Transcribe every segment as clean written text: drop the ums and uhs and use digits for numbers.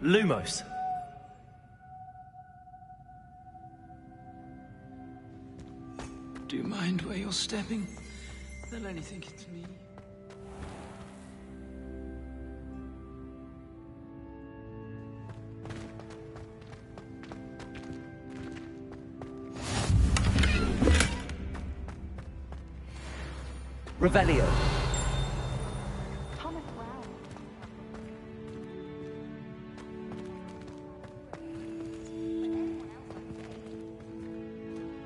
Lumos. Do you mind where you're stepping? They'll only think it's me. Revelio.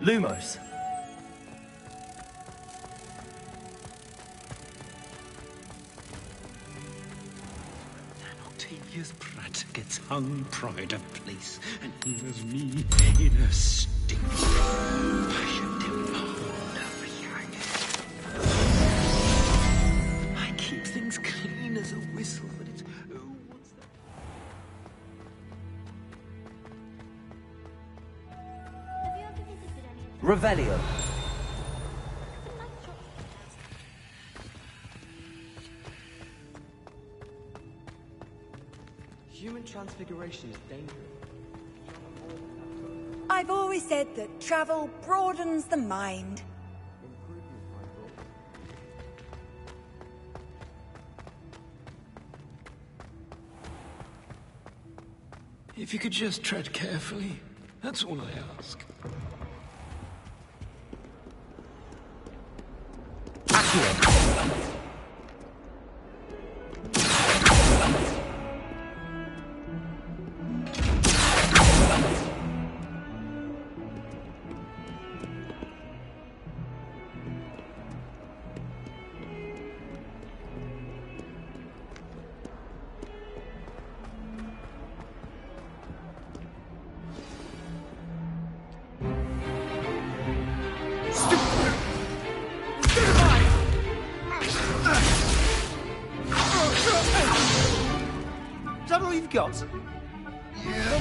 Lumos. Octavius Pratt gets hung pride of place, and here's me in a sting. Passion demand of young. I keep things clean as a whistle, but it's what's that? Revelio. Human transfiguration is dangerous. I've always said that travel broadens the mind. If you could just tread carefully, that's all I ask. Is that all you've got? Yeah.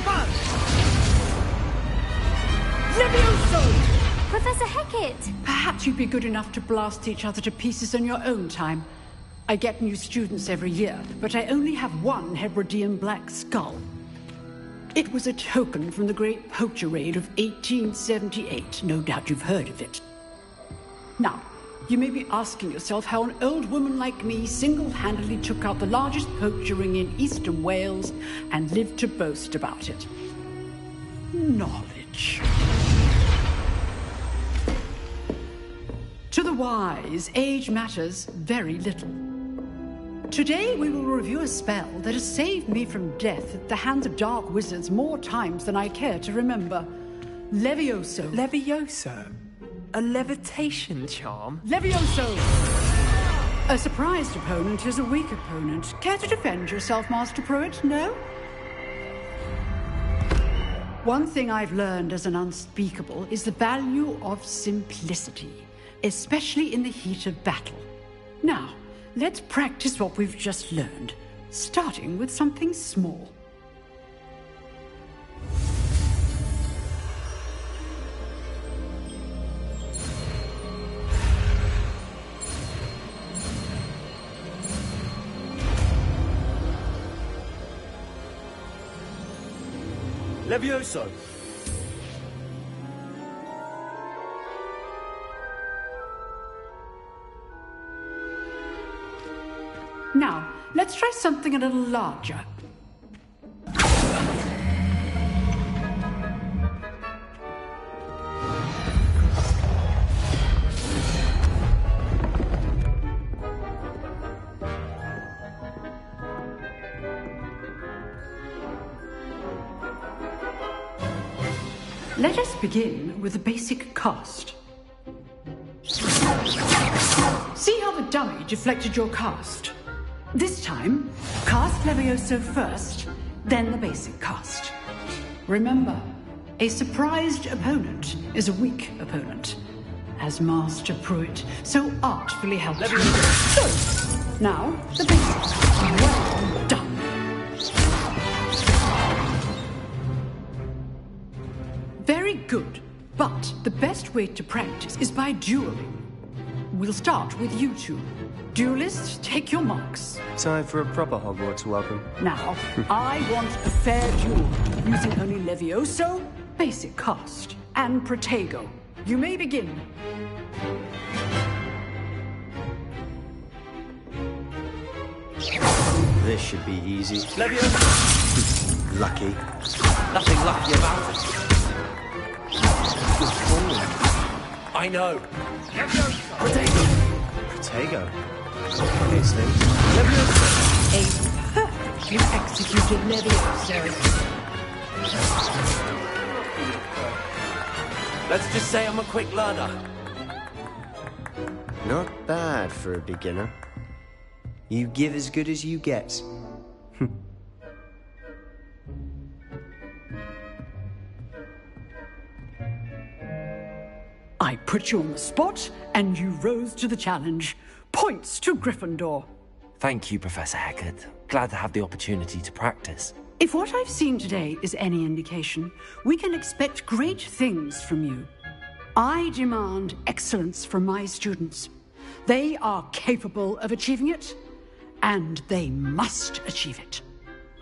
Levioso! Professor Hecat! Perhaps you'd be good enough to blast each other to pieces in your own time. I get new students every year, but I only have one Hebridean black skull. It was a token from the Great Poacher Raid of 1878. No doubt you've heard of it. Now, you may be asking yourself how an old woman like me single-handedly took out the largest poacher ring in eastern Wales and lived to boast about it. Knowledge. To the wise, age matters very little. Today we will review a spell that has saved me from death at the hands of dark wizards more times than I care to remember. Levioso. Levioso? A levitation charm? Levioso! A surprised opponent is a weak opponent. Care to defend yourself, Master Pruitt? No? One thing I've learned as an unspeakable is the value of simplicity, especially in the heat of battle. Now, let's practice what we've just learned, starting with something small. Levioso. Now, let's try something a little larger. Let us begin with the basic cast. See how the dummy deflected your cast? This time, cast Levioso first, then the basic cast. Remember, a surprised opponent is a weak opponent, as Master Pruitt so artfully helped you. Good. Now, the basics. Well done. Very good, but the best way to practice is by dueling. We'll start with you two. Duelists, take your marks. Time for a proper Hogwarts welcome. Now, I want a fair duel, using only Levioso, basic cast, and Protego. You may begin. This should be easy. Leviosa! Lucky. Nothing lucky about it. I know. Protego. Obviously. A perfectly executed Levioso. Let's just say I'm a quick learner. Not bad for a beginner. You give as good as you get. I put you on the spot, and you rose to the challenge. Points to Gryffindor. Thank you, Professor Hecat. Glad to have the opportunity to practice. If what I've seen today is any indication, we can expect great things from you. I demand excellence from my students. They are capable of achieving it, and they must achieve it.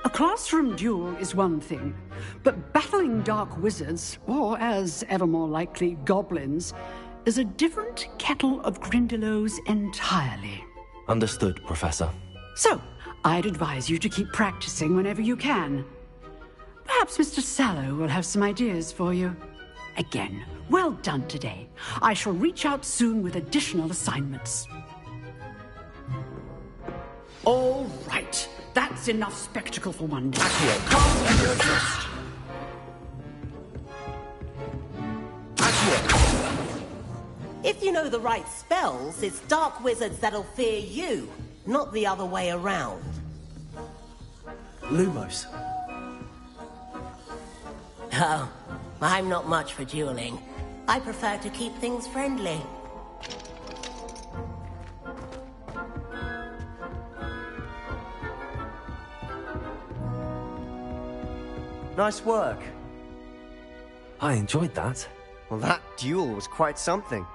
A classroom duel is one thing, but battling dark wizards, or as ever more likely, goblins, is a different kettle of Grindylows entirely. Understood, Professor. So, I'd advise you to keep practicing whenever you can. Perhaps Mr. Sallow will have some ideas for you. Again, well done today. I shall reach out soon with additional assignments. All right. That's enough spectacle for one day. If you know the right spells, it's dark wizards that'll fear you, not the other way around. Lumos. Oh, I'm not much for dueling. I prefer to keep things friendly. Nice work. I enjoyed that. Well, that duel was quite something.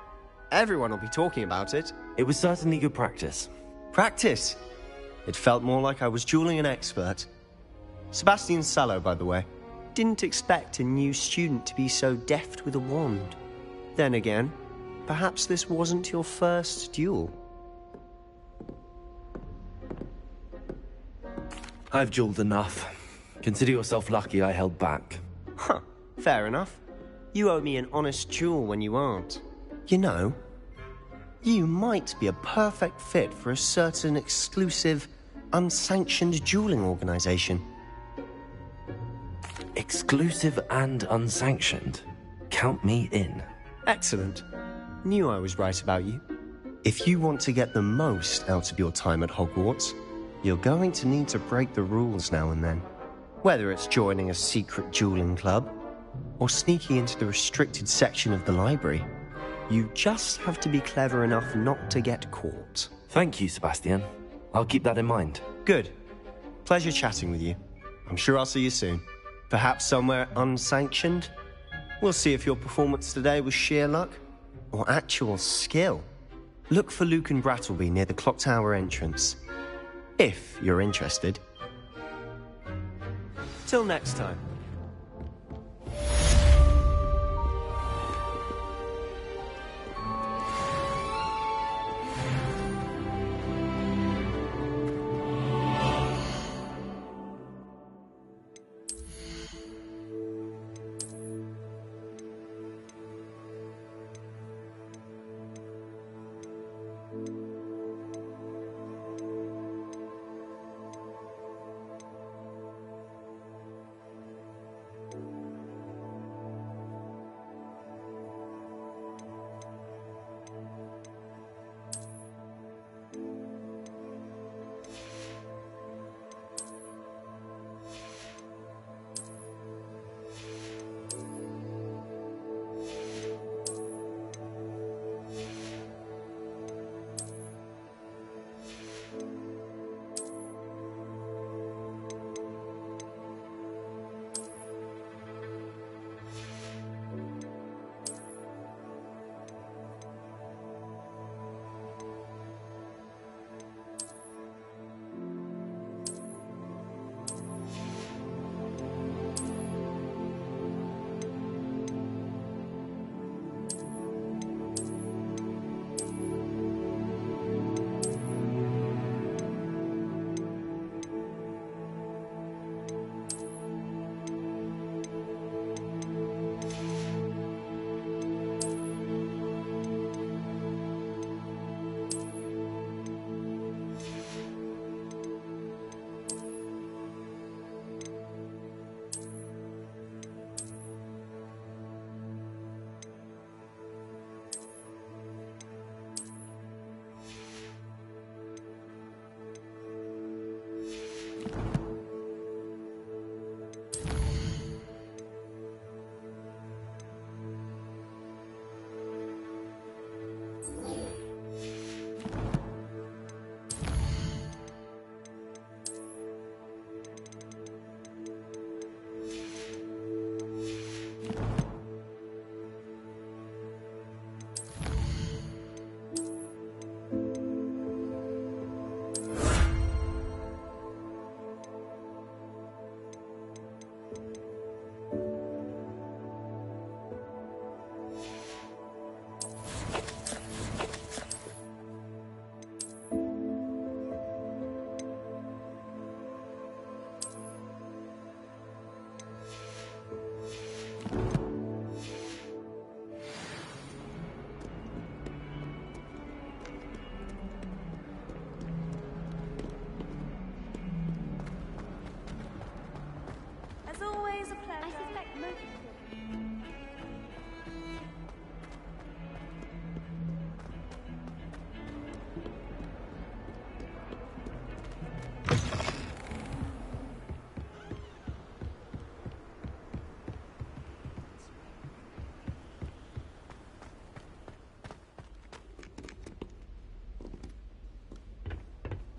Everyone will be talking about it. It was certainly good practice. Practice. It felt more like I was dueling an expert. Sebastian Sallow, by the way. Didn't expect a new student to be so deft with a wand. Then again, perhaps this wasn't your first duel. I've dueled enough. Consider yourself lucky I held back. Huh, fair enough. You owe me an honest duel when you aren't. You know, you might be a perfect fit for a certain exclusive, unsanctioned dueling organization. Exclusive and unsanctioned. Count me in. Excellent. Knew I was right about you. If you want to get the most out of your time at Hogwarts, you're going to need to break the rules now and then. Whether it's joining a secret dueling club, or sneaking into the restricted section of the library, you just have to be clever enough not to get caught. Thank you, Sebastian. I'll keep that in mind. Good. Pleasure chatting with you. I'm sure I'll see you soon. Perhaps somewhere unsanctioned? We'll see if your performance today was sheer luck, or actual skill. Look for Luke and Brattleby near the clock tower entrance. If you're interested. Till next time.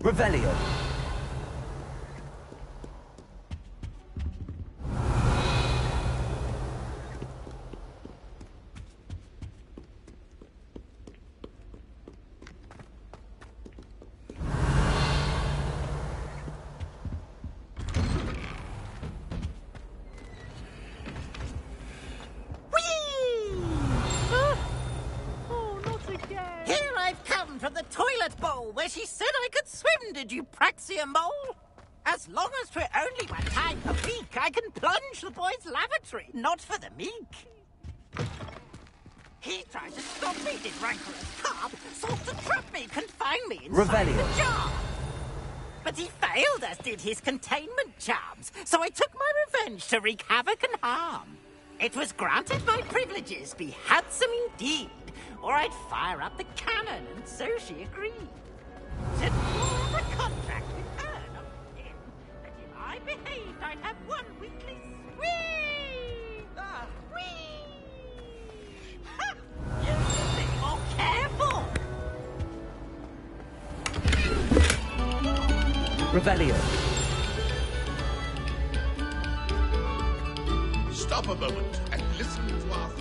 Revelio. From the toilet bowl where she said I could swim, did you praxia mole? As long as 'twere only one time a week, I can plunge the boy's lavatory, not for the meek. He tried to stop me, did rancorous carp, sought to trap me, confine me inside the jar. But he failed, as did his containment charms, so I took my revenge to wreak havoc and harm. It was granted my privileges be handsome indeed, or I'd fire up the cannon, and so she agreed. Said for the contract with her, not with him, that if I behaved, I'd have one weekly swing. Whee! Ha! You should be more careful. Revelio. Stop a moment and listen to our song.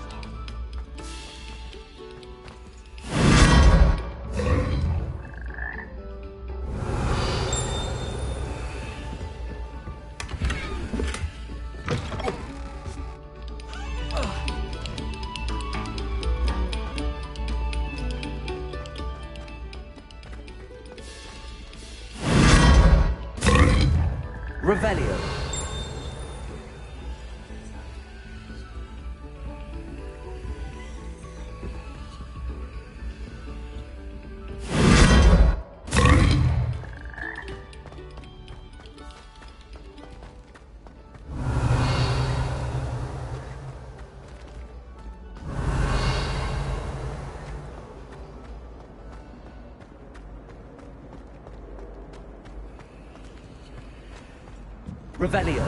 Revelio. Revelio.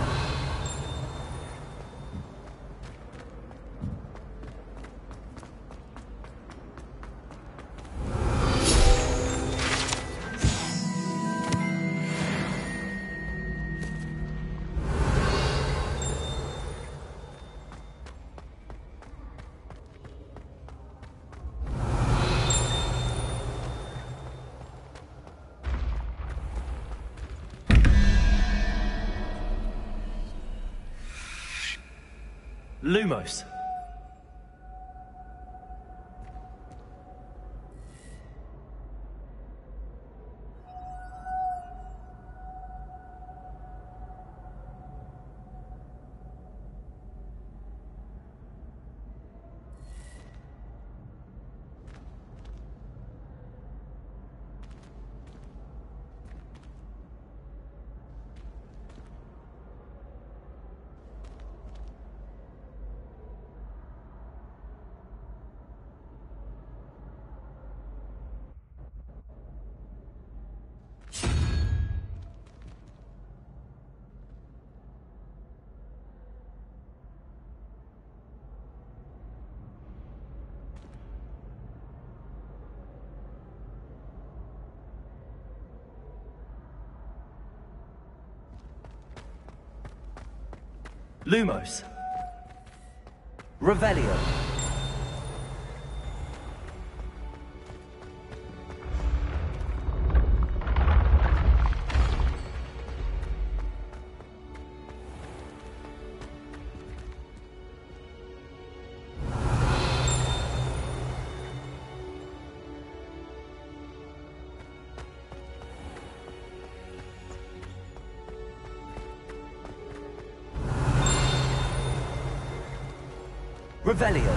Lumos. Lumos. Revelio. Revelio.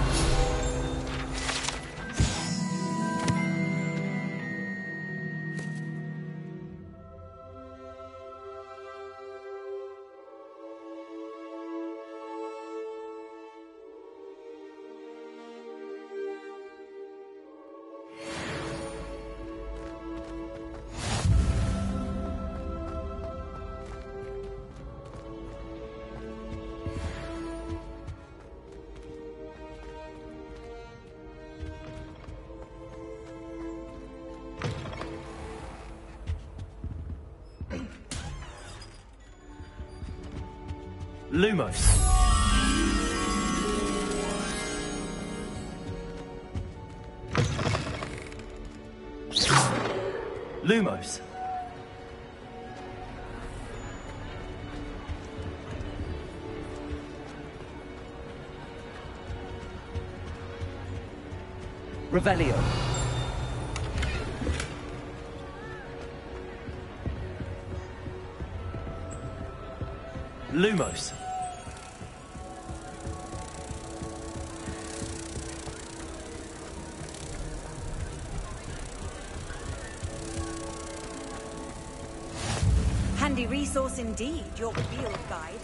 Lumos. Lumos. Revelio. Lumos. Handy resource indeed, your field guide.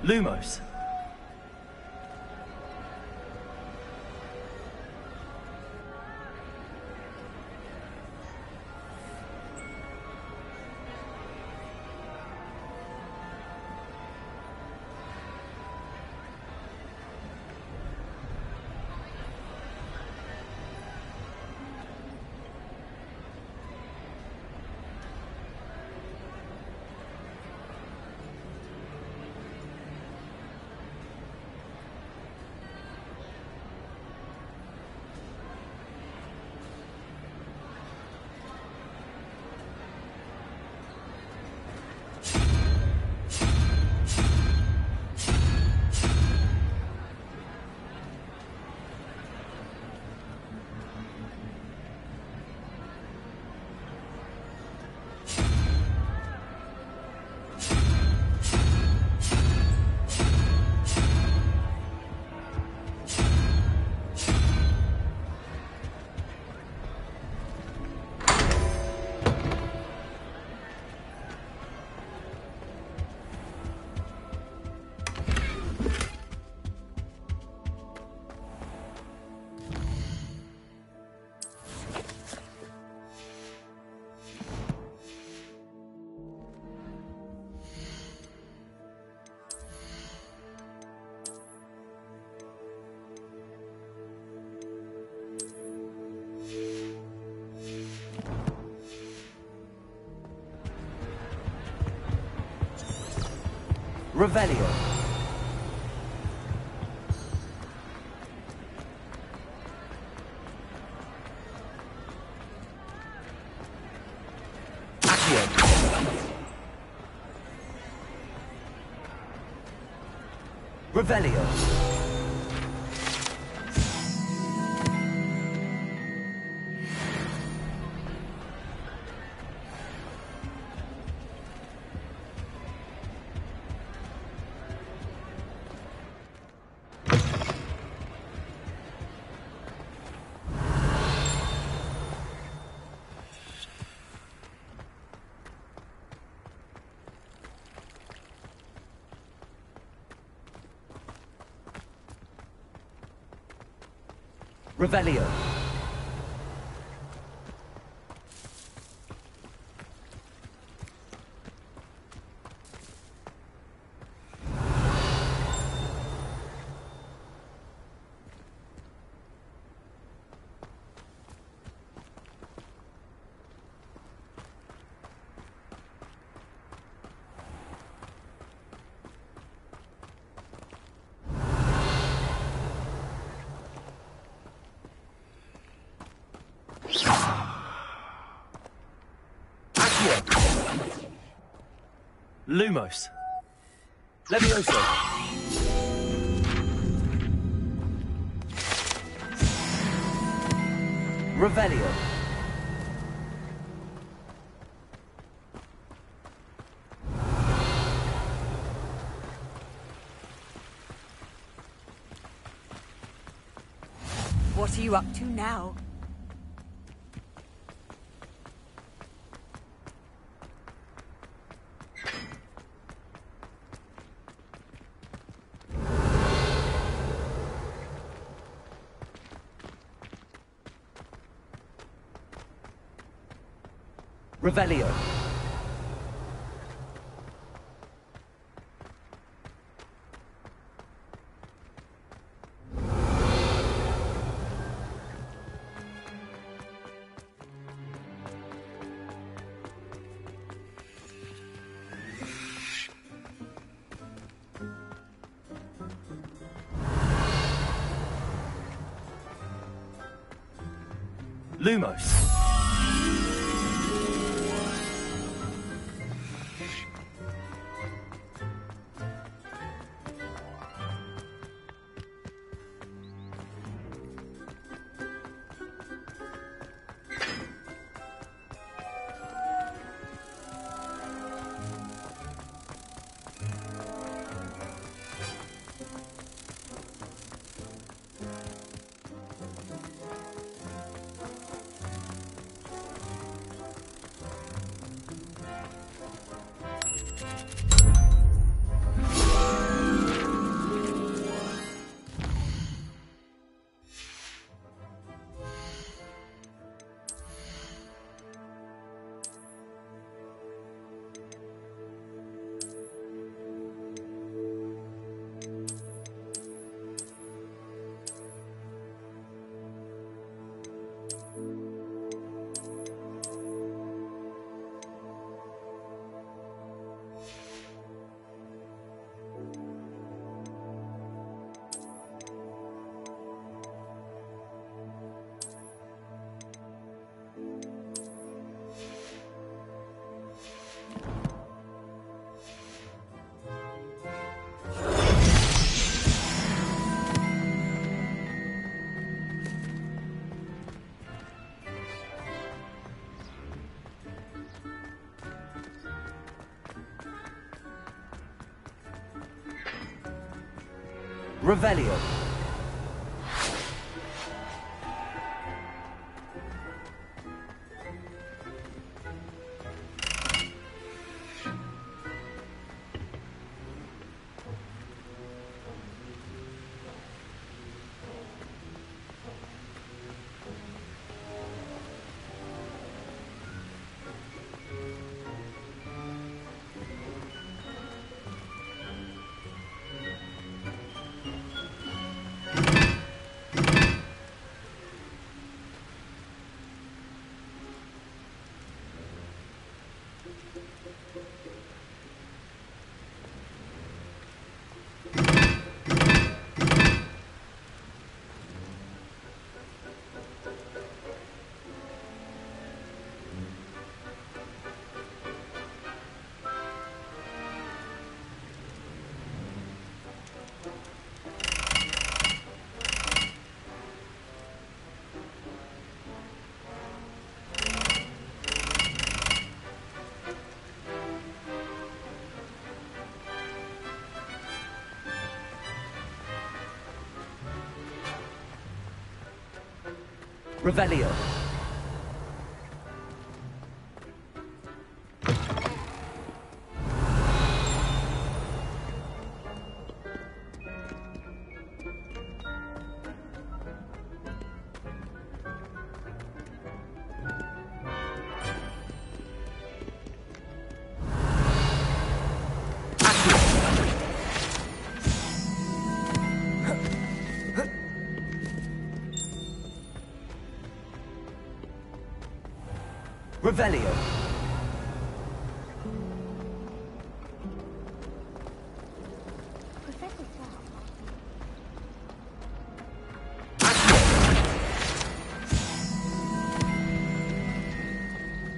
Lumos. Revelio. Accio. Revelio. Revelio. Lumos. Levioso. Revelio. What are you up to now? Revelio. Lumos. Revelio. Revelio. Revelio.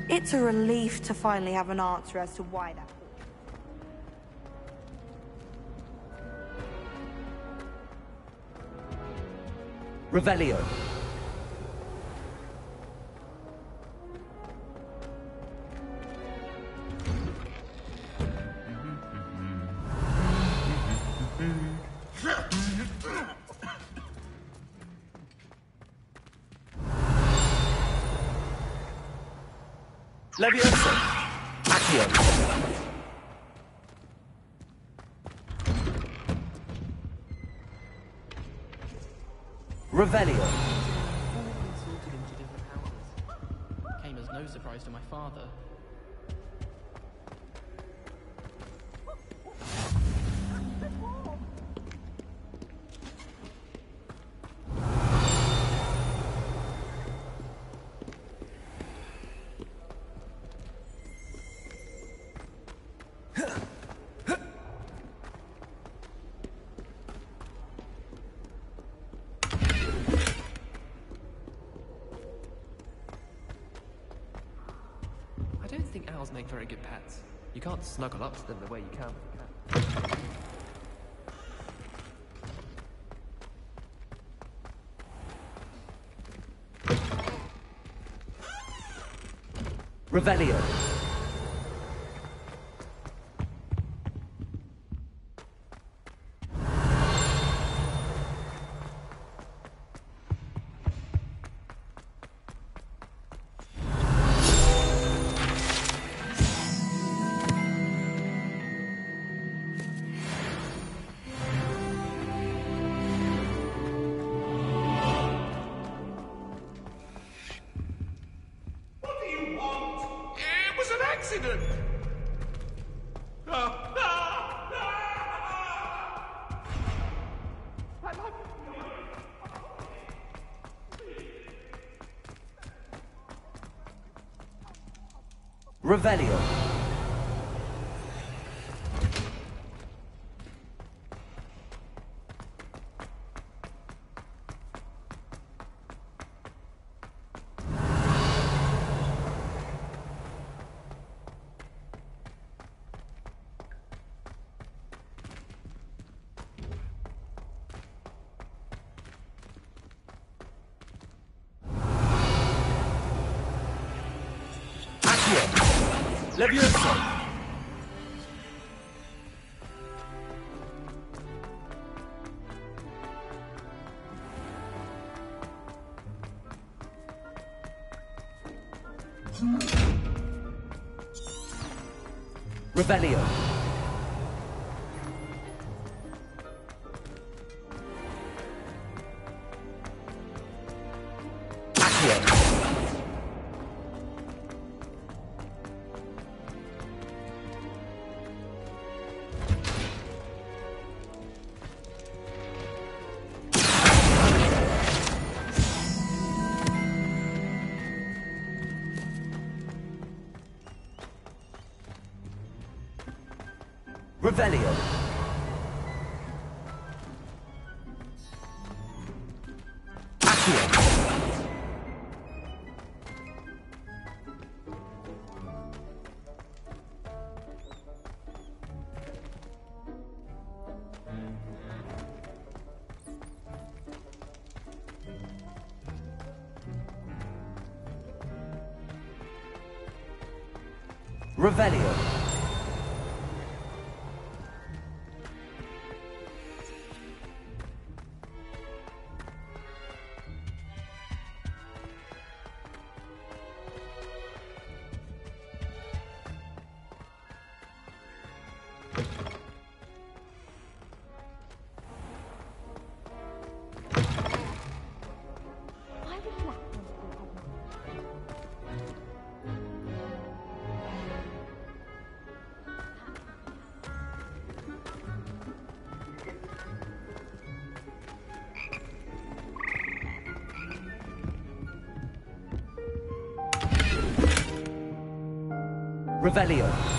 It's a relief to finally have an answer as to why that... Revelio. Leviosa. Accio. Revelio. Sorted into different houses. Came as no surprise to my father. owls make very good pets. You can't snuggle up to them the way you can with a cat. Revelio. Accident! Revelio. Levioso! Revelio. Revelio. Accio. Revelio. Revelio.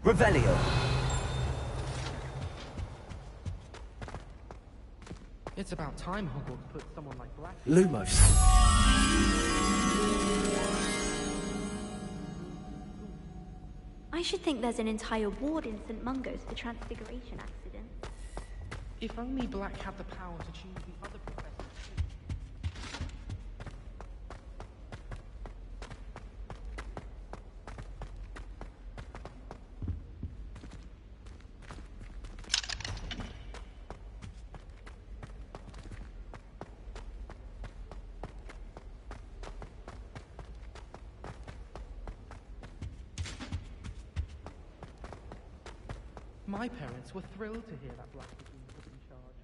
Revelio. It's about time Hogwarts put someone like Black... Lumos. I should think there's an entire ward in St. Mungo's for transfiguration accidents. If only Black had the power to choose the other professors too. My parents were thrilled to hear that Black was being put in charge.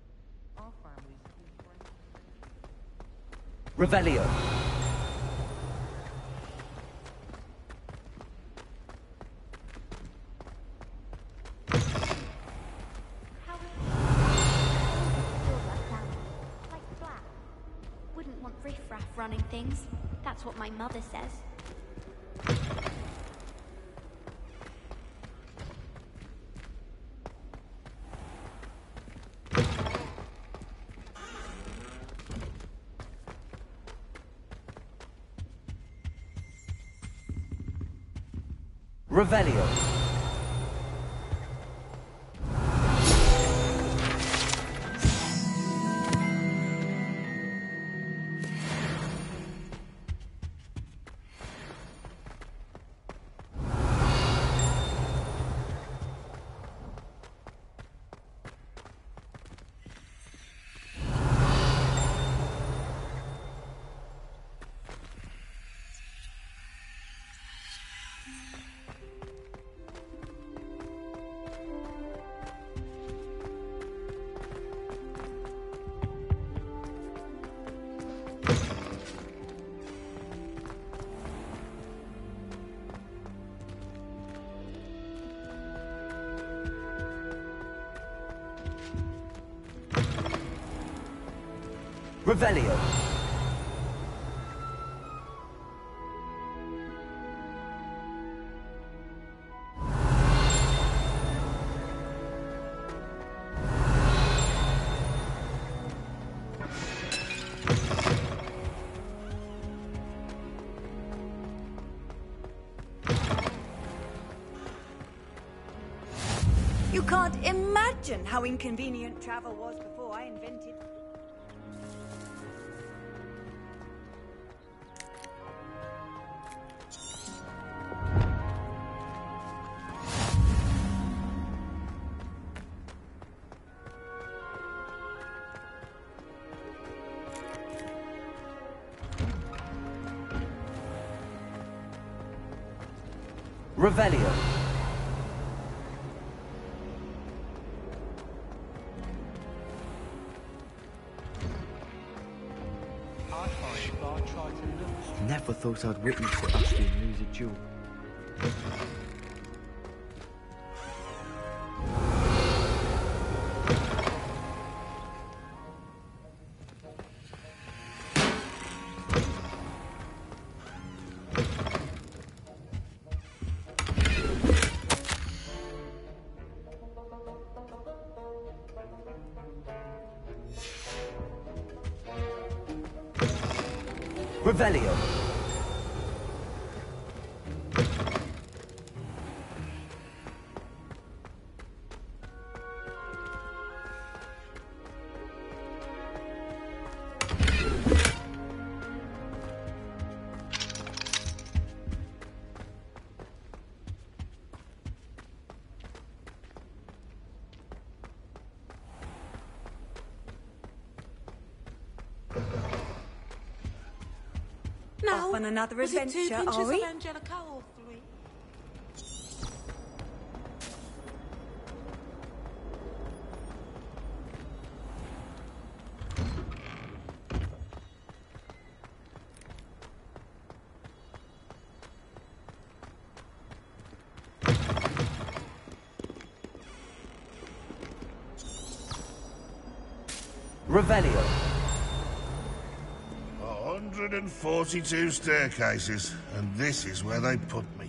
Our families have been friends. Revelio. Like Black. Wouldn't want riffraff running things. That's what my mother says. Revelio. Revelio. You can't imagine how inconvenient travel was before I invented... Revelio. Never thought I'd witness the Austrian lose a duel. Revelio. Off on another adventure, are we? Revelio. 142 staircases, and this is where they put me.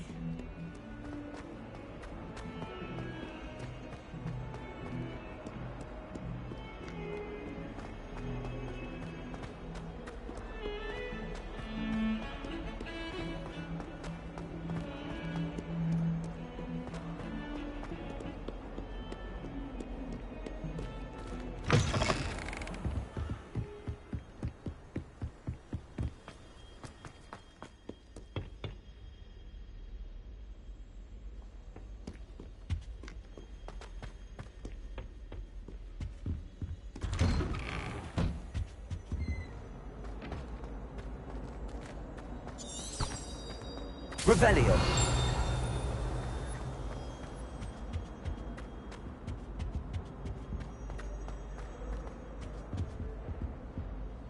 Revelio.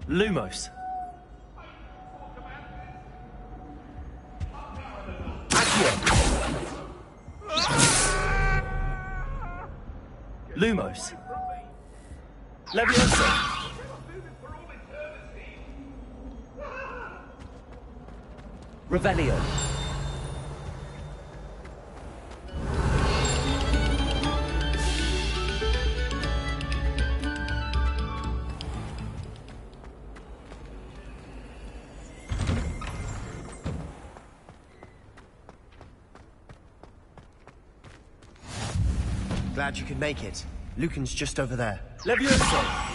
Lumos. Lumos. Leviosa. Revelio. Glad you could make it. Lucan's just over there. Leviosa.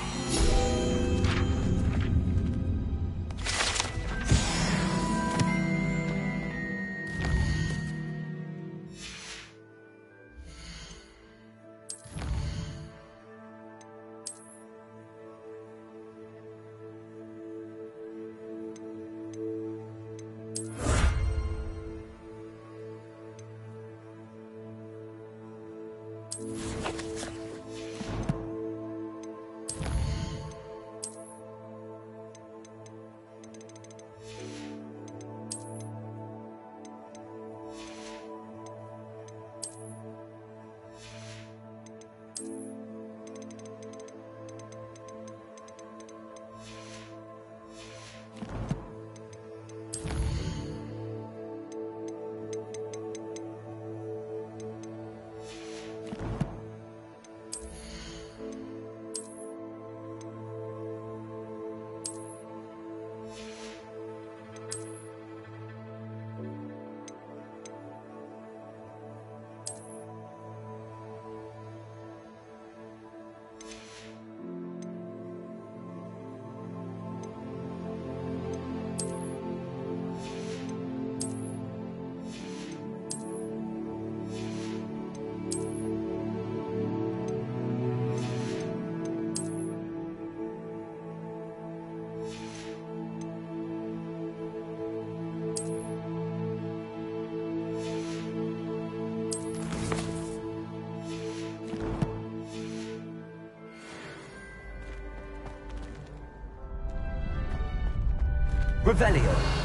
Revelio.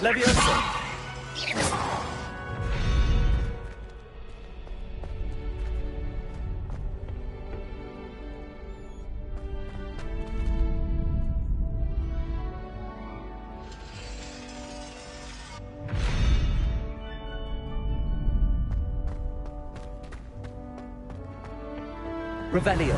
Leviosa. Revelio.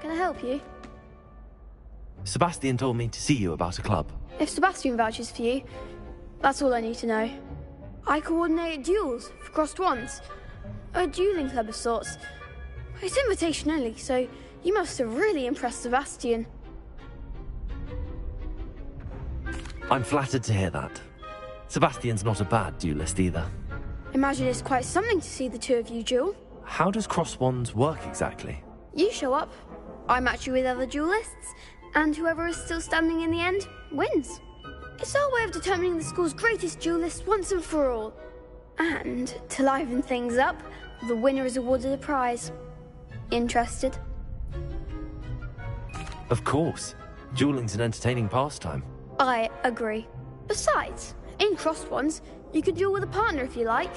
Can I help you? Sebastian told me to see you about a club. If Sebastian vouches for you, that's all I need to know. I coordinate duels for crossed wands. A dueling club of sorts. It's invitation only, so you must have really impressed Sebastian. I'm flattered to hear that. Sebastian's not a bad duelist either. Imagine it's quite something to see the two of you duel. How does cross wands work exactly? You show up, I match you with other duelists, and whoever is still standing in the end wins. It's our way of determining the school's greatest duelist once and for all. And, to liven things up, the winner is awarded a prize. Interested? Of course. Dueling's an entertaining pastime. I agree. Besides, in crossed ones, you can duel with a partner if you like.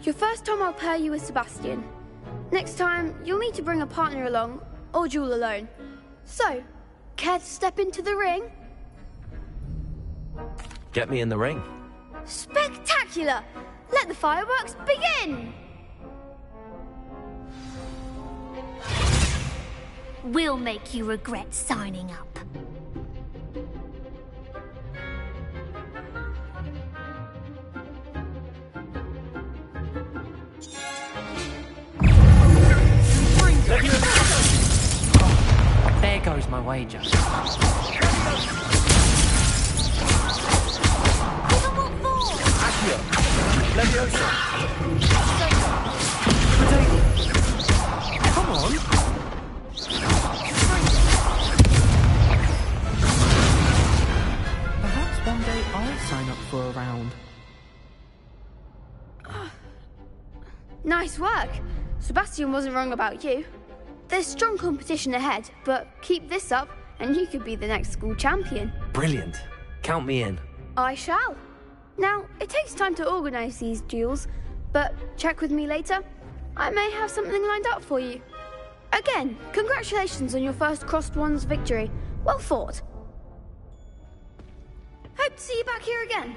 Your first time I'll pair you with Sebastian. Next time, you'll need to bring a partner along, or duel alone. So, care to step into the ring? Get me in the ring. Spectacular! Let the fireworks begin! will make you regret signing up. There goes my wager. Accio. Leviosa. Come on. Perhaps one day I'll sign up for a round. Nice work. Sebastian wasn't wrong about you. There's strong competition ahead, but keep this up and you could be the next school champion. Brilliant. Count me in. I shall. Now, it takes time to organise these duels, but check with me later. I may have something lined up for you. Again, congratulations on your first Crossed Wands victory. Well fought. Hope to see you back here again.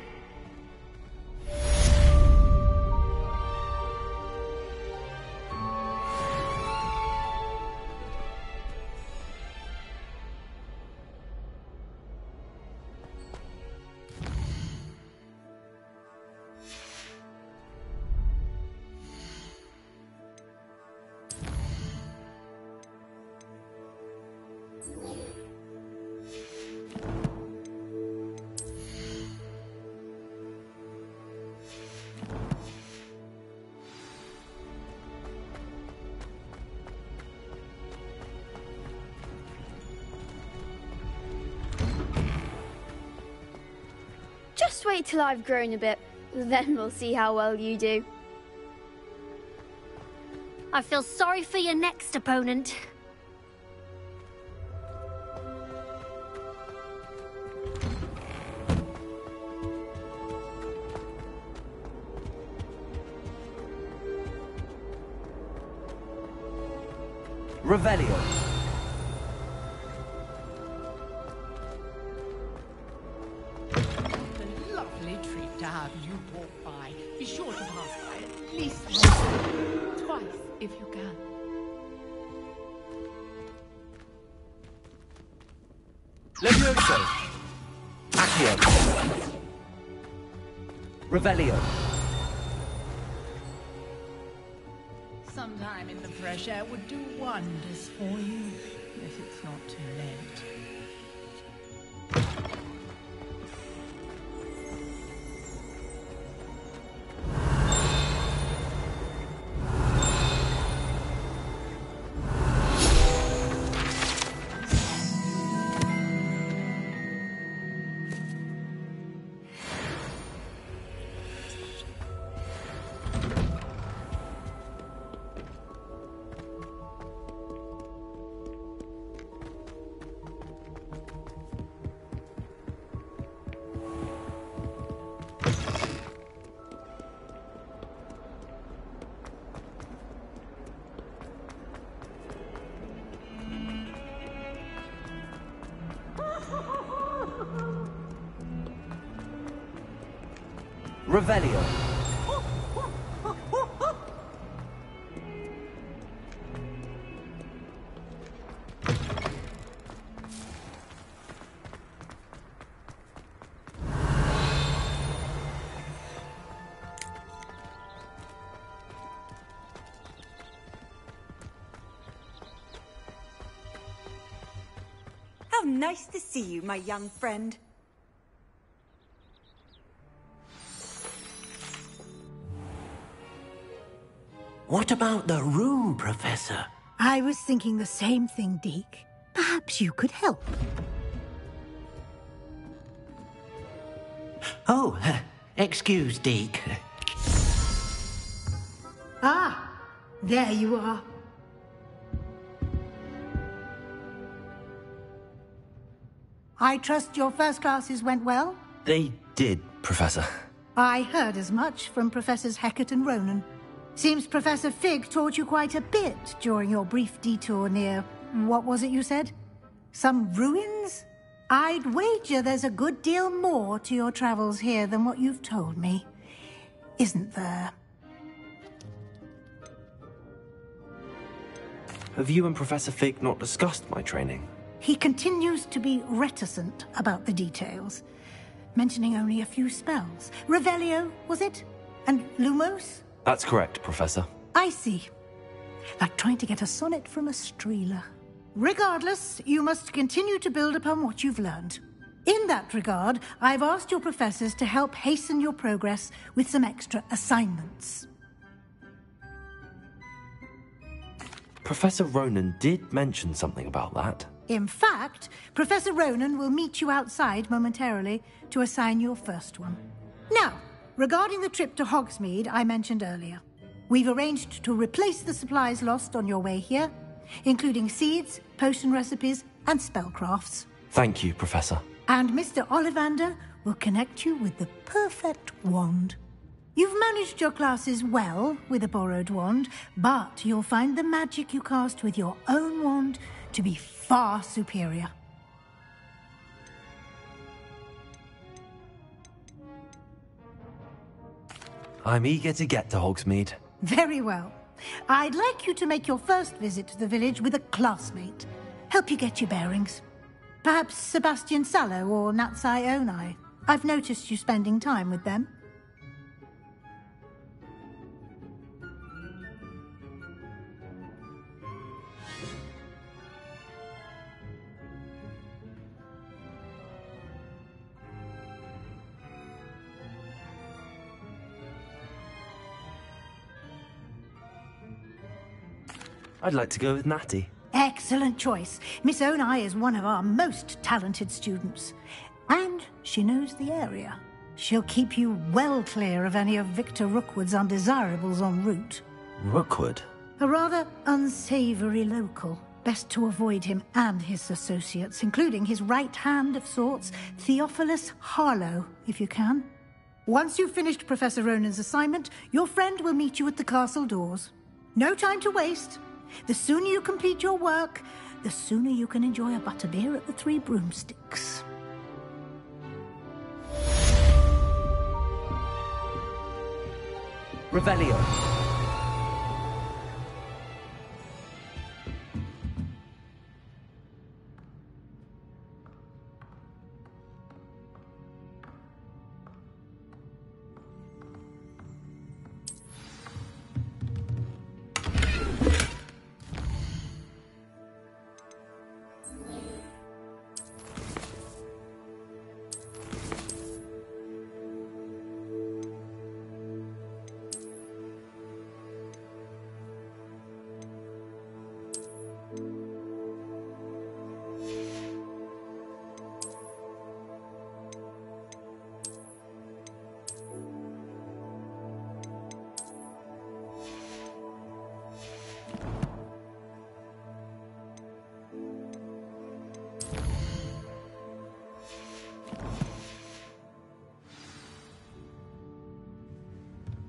Just wait till I've grown a bit, then we'll see how well you do. I feel sorry for your next opponent. Revelio. Lovely treat to have you walk by. Be sure to pass by at least once, twice if you can. Levioso. Accio. Revelio. Sometime in the fresh air would do wonders for you, if it's not too late. Revelio. How nice to see you, my young friend. What about the room, Professor? I was thinking the same thing, Deke. Perhaps you could help. Oh, excuse, Deke. Ah, there you are. I trust your first classes went well? They did, Professor. I heard as much from Professors Hecat and Ronan. Seems Professor Fig taught you quite a bit during your brief detour near... what was it you said? Some ruins? I'd wager there's a good deal more to your travels here than what you've told me. Isn't there? Have you and Professor Fig not discussed my training? He continues to be reticent about the details, mentioning only a few spells. Revelio, was it? And Lumos? That's correct, Professor. I see. Like trying to get a sonnet from a streeler. Regardless, you must continue to build upon what you've learned. In that regard, I've asked your professors to help hasten your progress with some extra assignments. Professor Ronan did mention something about that. In fact, Professor Ronan will meet you outside momentarily to assign your first one. Now, regarding the trip to Hogsmeade I mentioned earlier, we've arranged to replace the supplies lost on your way here, including seeds, potion recipes, and spellcrafts. Thank you, Professor. And Mr. Ollivander will connect you with the perfect wand. You've managed your classes well with a borrowed wand, but you'll find the magic you cast with your own wand to be far superior. I'm eager to get to Hogsmeade. Very well. I'd like you to make your first visit to the village with a classmate. Help you get your bearings. Perhaps Sebastian Sallow or Natsai Onai. I've noticed you spending time with them. I'd like to go with Natty. Excellent choice. Miss Onai is one of our most talented students. And she knows the area. She'll keep you well clear of any of Victor Rookwood's undesirables en route. Rookwood? A rather unsavory local. Best to avoid him and his associates, including his right hand of sorts, Theophilus Harlow, if you can. Once you've finished Professor Ronan's assignment, your friend will meet you at the castle doors. No time to waste. The sooner you complete your work, the sooner you can enjoy a butterbeer at the Three Broomsticks. Revelio.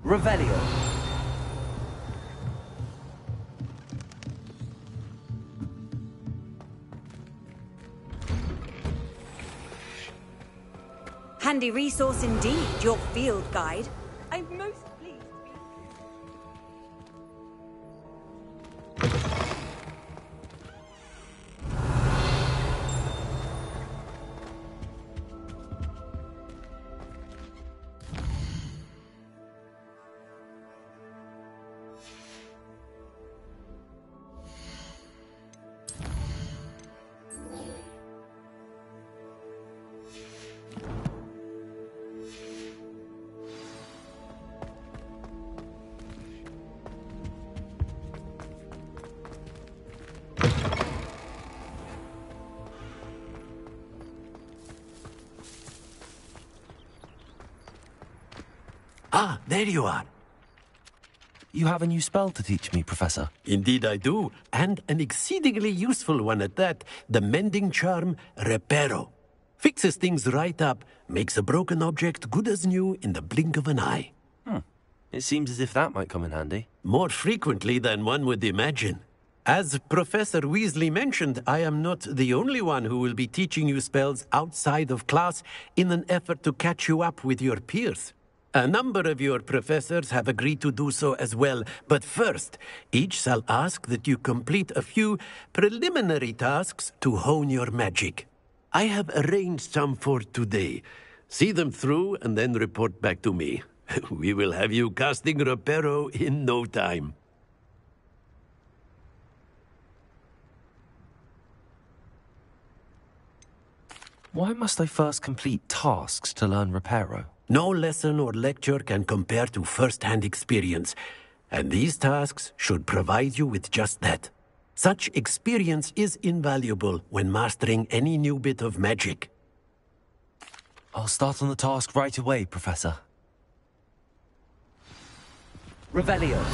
Revelio. Handy resource indeed, your field guide. I'm most pleased to be... Ah, there you are. You have a new spell to teach me, Professor. Indeed I do, and an exceedingly useful one at that, the mending charm Reparo. Fixes things right up, makes a broken object good as new in the blink of an eye. It seems as if that might come in handy. More frequently than one would imagine. As Professor Weasley mentioned, I am not the only one who will be teaching you spells outside of class in an effort to catch you up with your peers. A number of your professors have agreed to do so as well, but first, each shall ask that you complete a few preliminary tasks to hone your magic. I have arranged some for today. See them through and then report back to me. We will have you casting Reparo in no time. Why must I first complete tasks to learn Reparo? No lesson or lecture can compare to first-hand experience, and these tasks should provide you with just that. Such experience is invaluable when mastering any new bit of magic. I'll start on the task right away, Professor. Revelio.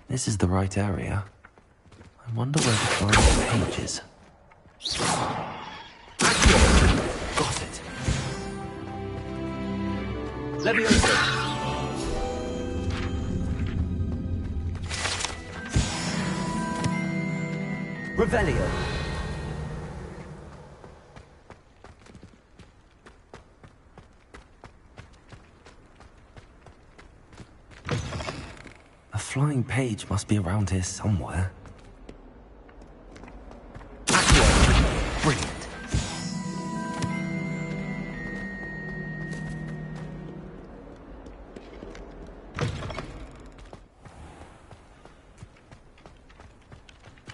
This is the right area. I wonder where to find the pages. Got it. Leviosa. Revelio. A flying page must be around here somewhere. Brilliant.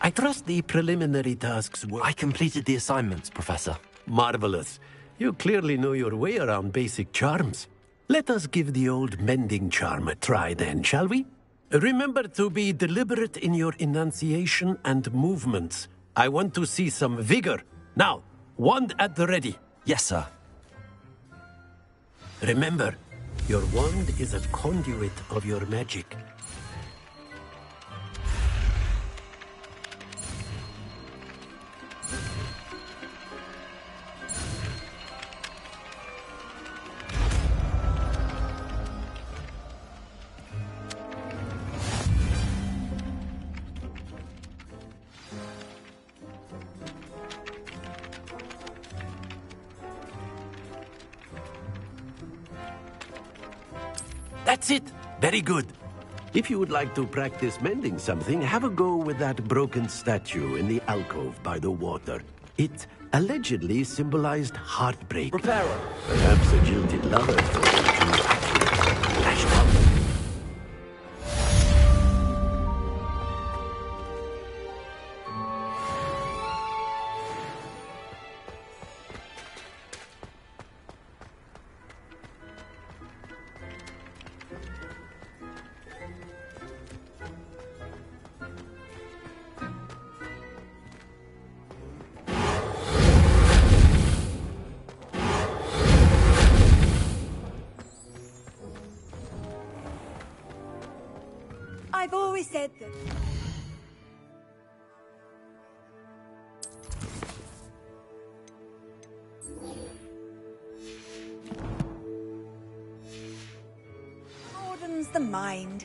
I trust the preliminary tasks were... I completed the assignments, Professor. Marvelous. You clearly know your way around basic charms. Let us give the old mending charm a try then, shall we? Remember to be deliberate in your enunciation and movements. I want to see some vigor. Now, wand at the ready. Yes, sir. Remember, your wand is a conduit of your magic. That's it. Very good. If you would like to practice mending something, have a go with that broken statue in the alcove by the water. It allegedly symbolized heartbreak. Reparo. Perhaps a jilted lover told you to actually lash out. I've always said that. Broadens the mind.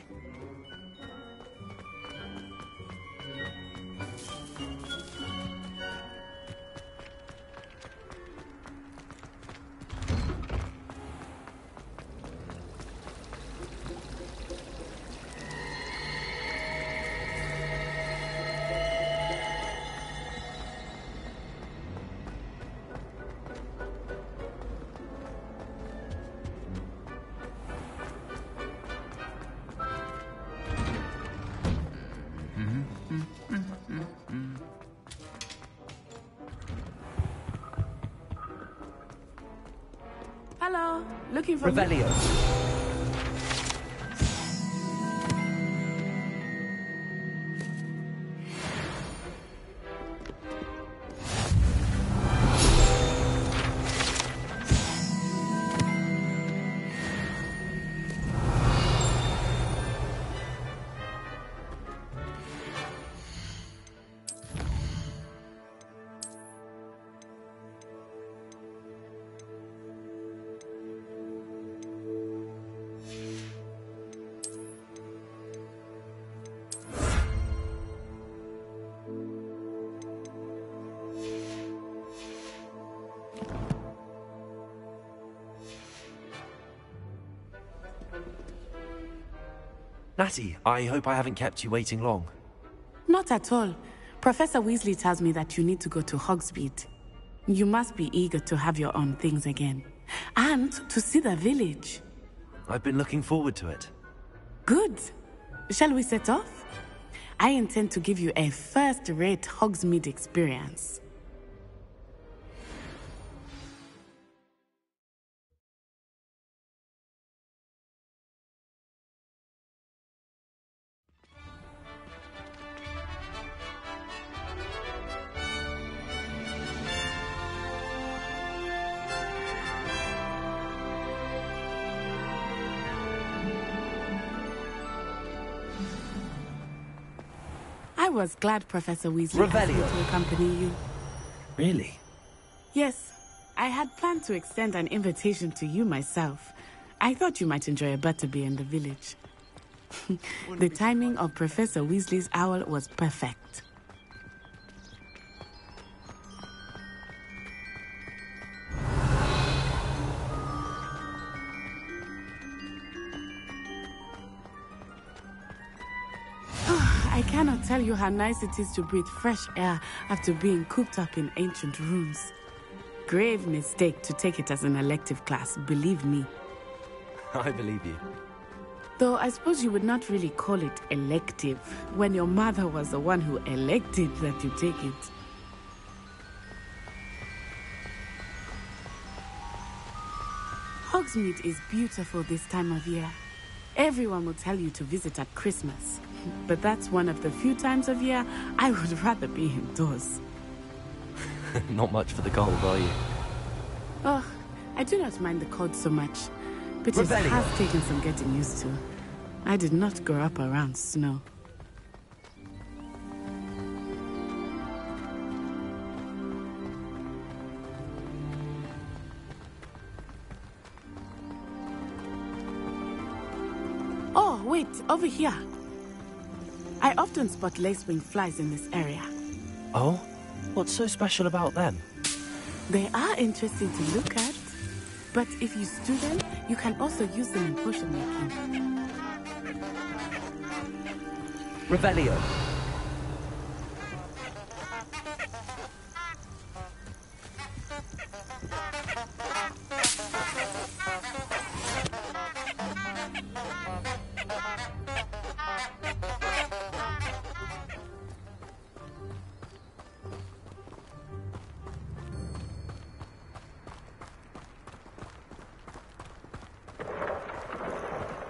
Hello, looking for Revelio. Natty, I hope I haven't kept you waiting long. Not at all. Professor Weasley tells me that you need to go to Hogsmeade. You must be eager to have your own things again. And to see the village. I've been looking forward to it. Good. Shall we set off? I intend to give you a first-rate Hogsmeade experience. I was glad Professor Weasley asked me to accompany you. Really? Yes. I had planned to extend an invitation to you myself. I thought you might enjoy a butterbeer in the village. The timing of Professor Weasley's owl was perfect. I cannot tell you how nice it is to breathe fresh air after being cooped up in ancient rooms. Grave mistake to take it as an elective class, believe me. I believe you. Though I suppose you would not really call it elective when your mother was the one who elected that you take it. Hogsmeade is beautiful this time of year. Everyone will tell you to visit at Christmas. But that's one of the few times of year I would rather be indoors. Not much for the cold, are you? Oh, I do not mind the cold so much. But it Revelio. has taken some getting used to. I did not grow up around snow. Oh, wait, over here. I often spot lacewing flies in this area. Oh? What's so special about them? They are interesting to look at. But if you stew them, you can also use them in potion making. Revelio.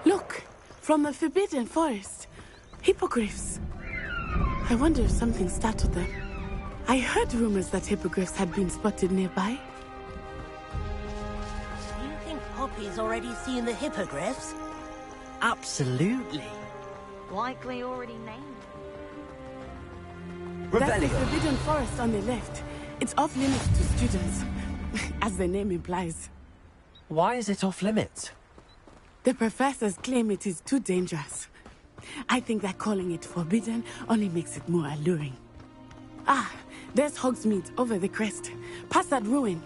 Look, from the Forbidden Forest. Hippogriffs. I wonder if something startled them. I heard rumors that hippogriffs had been spotted nearby. Do you think Poppy's already seen the hippogriffs? Absolutely. Likely already named. That's the Forbidden Forest on the left. It's off limits to students, as the name implies. Why is it off limits? The professors claim it is too dangerous. I think that calling it forbidden only makes it more alluring. Ah, there's Hogsmeade over the crest. Past that ruin.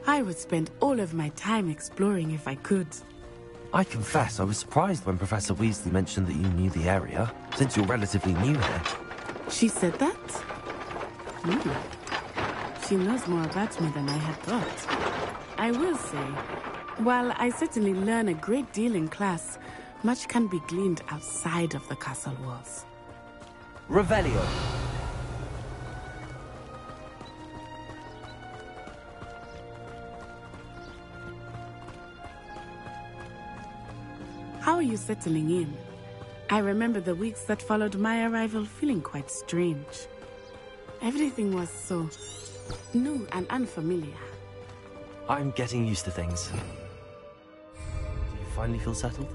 I would spend all of my time exploring if I could. I confess, I was surprised when Professor Weasley mentioned that you knew the area, since you're relatively new here. She said that? She knows more about me than I had thought. I will say, while I certainly learn a great deal in class, much can be gleaned outside of the castle walls. Revelio. How are you settling in? I remember the weeks that followed my arrival feeling quite strange. Everything was so new and unfamiliar. I'm getting used to things. Do you finally feel settled?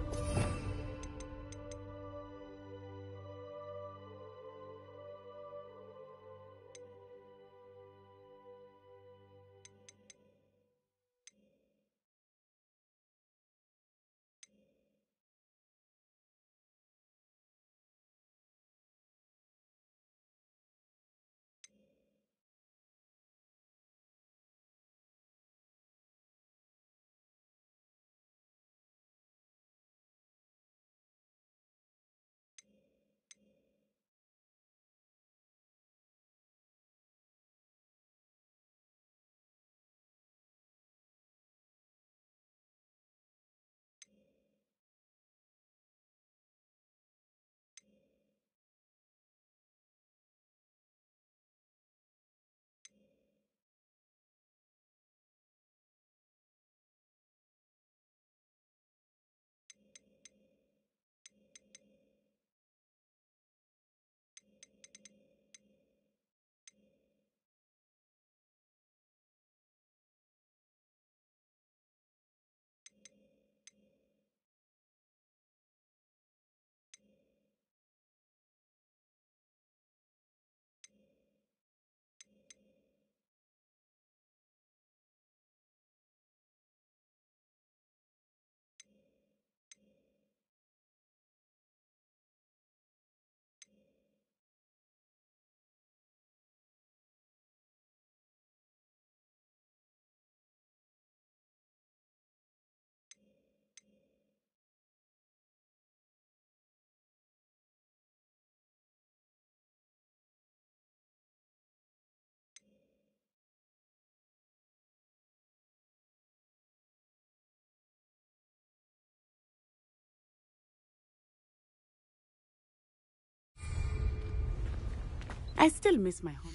I still miss my home.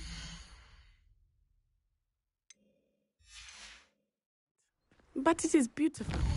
But it is beautiful.